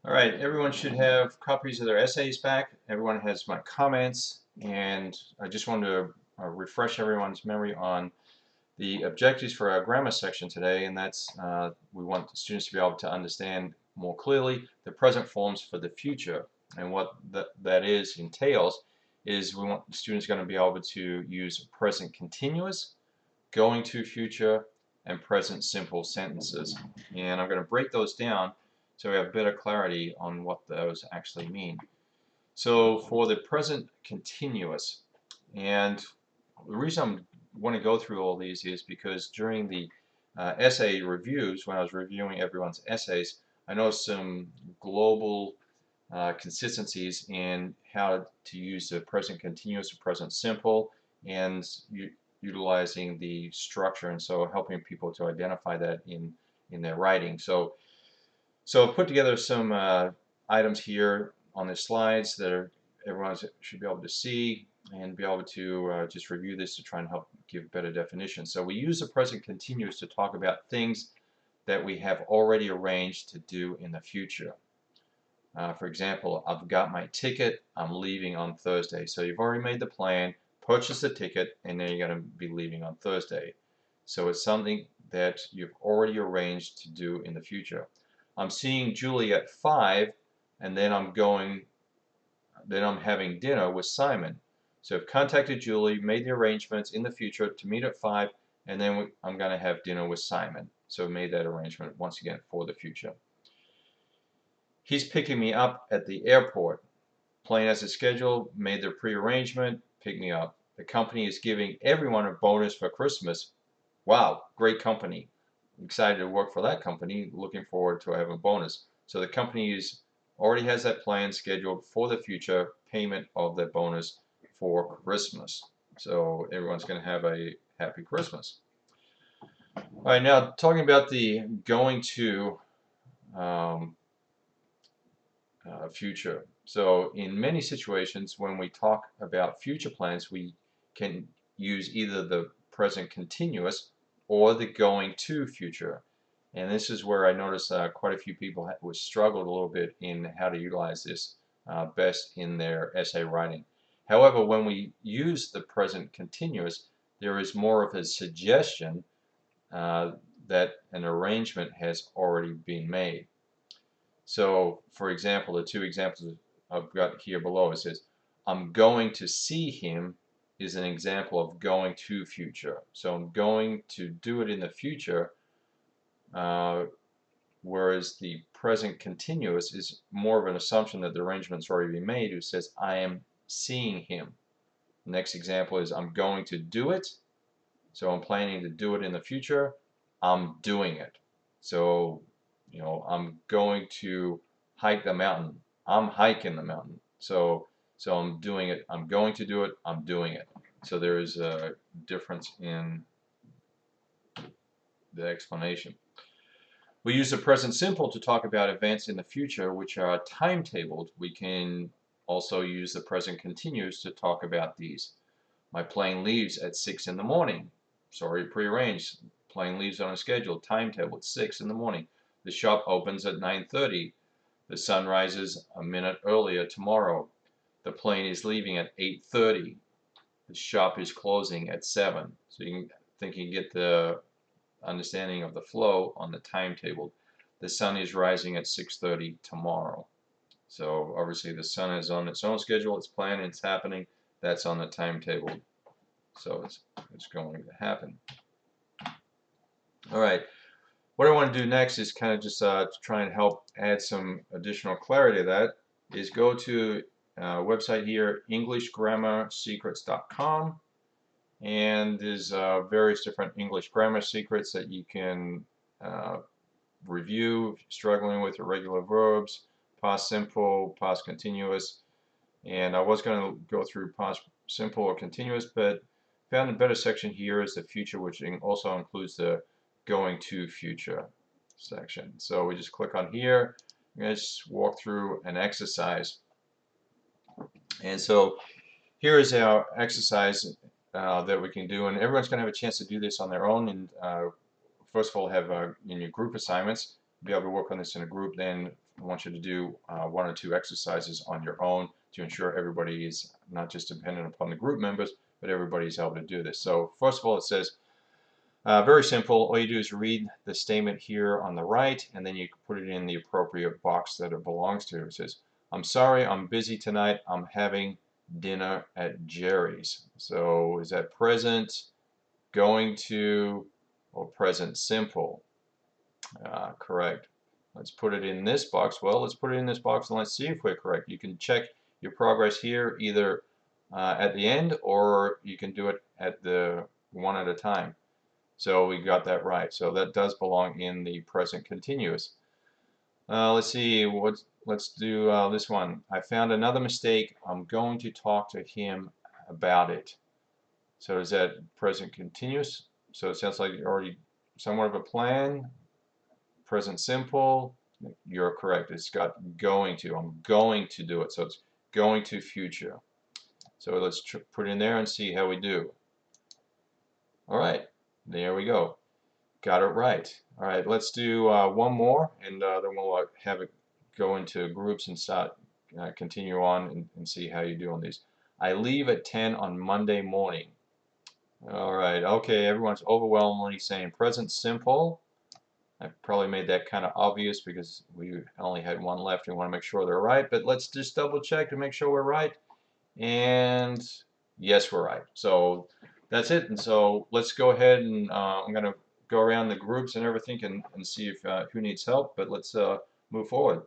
All right, everyone should have copies of their essays back. Everyone has my comments, and I just wanted to refresh everyone's memory on the objectives for our grammar section today, and that's we want the students to be able to understand more clearly the present forms for the future. And what that entails is we want the students going to be able to use present continuous, going to future, and present simple sentences. And I'm going to break those down so we have better clarity on what those actually mean. So for the present continuous, and the reason I want to go through all these is because during the essay reviews, when I was reviewing everyone's essays, I noticed some global consistencies in how to use the present continuous or present simple, and utilizing the structure, and so helping people to identify that in their writing. So I've put together some items here on the slides that everyone should be able to see and be able to just review this to try and help give better definition. So we use the present continuous to talk about things that we have already arranged to do in the future. For example, I've got my ticket, I'm leaving on Thursday. So you've already made the plan, purchased the ticket, and then you're going to be leaving on Thursday. So it's something that you've already arranged to do in the future. I'm seeing Julie at 5, and then I'm having dinner with Simon. So I've contacted Julie, made the arrangements in the future to meet at 5, and then I'm going to have dinner with Simon. So I made that arrangement once again for the future. He's picking me up at the airport. Plane has a schedule, made their pre-arrangement, pick me up. The company is giving everyone a bonus for Christmas. Wow, great company. I'm excited to work for that company, looking forward to having a bonus. So the company already has that plan scheduled for the future payment of the bonus for Christmas. So everyone's going to have a happy Christmas. All right, now talking about the going to um, future. So in many situations, when we talk about future plans, we can use either the present continuous or the going to future. And this is where I noticed quite a few people struggled a little bit in how to utilize this best in their essay writing. However, when we use the present continuous, there is more of a suggestion uh, that an arrangement has already been made. So, for example, the two examples I've got here below, it says, I'm going to see him is an example of going to future. So I'm going to do it in the future, uh, whereas the present continuous is more of an assumption that the arrangement's already been made, who says, I am seeing him. The next example is, I'm going to do it. So I'm planning to do it in the future. I'm doing it. So, I'm going to hike the mountain. I'm hiking the mountain. So I'm doing it. I'm going to do it. I'm doing it. So there is a difference in the explanation. We use the present simple to talk about events in the future which are timetabled. We can also use the present continuous to talk about these. My plane leaves at 6 in the morning. Sorry, prearranged. Plane leaves on a schedule, timetable at 6 in the morning. The shop opens at 9:30. The sun rises a minute earlier tomorrow. The plane is leaving at 8:30. The shop is closing at 7. So you can get the understanding of the flow on the timetable. The sun is rising at 6:30 tomorrow. So obviously the sun is on its own schedule, it's planned, it's happening. That's on the timetable. So it's going to happen. All right. What I want to do next is kind of just to try and help add some additional clarity to that is go to a website here, EnglishGrammarSecrets.com, and there's various different English grammar secrets that you can uh, review if you're struggling with irregular verbs, past simple, past continuous, and I was going to go through past simple or continuous, but found a better section here is the future, which also includes the going to future section. So we just click on here. I'm going to just walk through an exercise. And so here is our exercise that we can do, and everyone's going to have a chance to do this on their own. And first of all, have in your group assignments, be able to work on this in a group. Then I want you to do 1 or 2 exercises on your own to ensure everybody is not just dependent upon the group members, but everybody's able to do this. So first of all, it says, very simple. All you do is read the statement here on the right, and then you put it in the appropriate box that it belongs to. It says, I'm sorry, I'm busy tonight. I'm having dinner at Jerry's. So is that present, going to, or present simple? Correct. Let's put it in this box. Well, let's put it in this box and let's see if we're correct. You can check your progress here either at the end, or you can do it at the one at a time. So we got that right. So that does belong in the present continuous. Let's see. Let's do this one. I found another mistake. I'm going to talk to him about it. So is that present continuous? So it sounds like you're already somewhat of a plan. Present simple, you're correct. It's got going to. I'm going to do it. So it's going to future. So let's put it in there and see how we do. All right, there we go. Got it right. All right, let's do one more, and then we'll have it go into groups and start continue on and see how you do on these. I leave at 10 on Monday morning. All right, okay, everyone's overwhelmingly saying present simple. I probably made that kind of obvious because we only had one left and want to make sure they're right, but let's just double check to make sure we're right. And yes, we're right. So that's it. And so let's go ahead and I'm going to go around the groups and everything and see if who needs help, but let's move forward.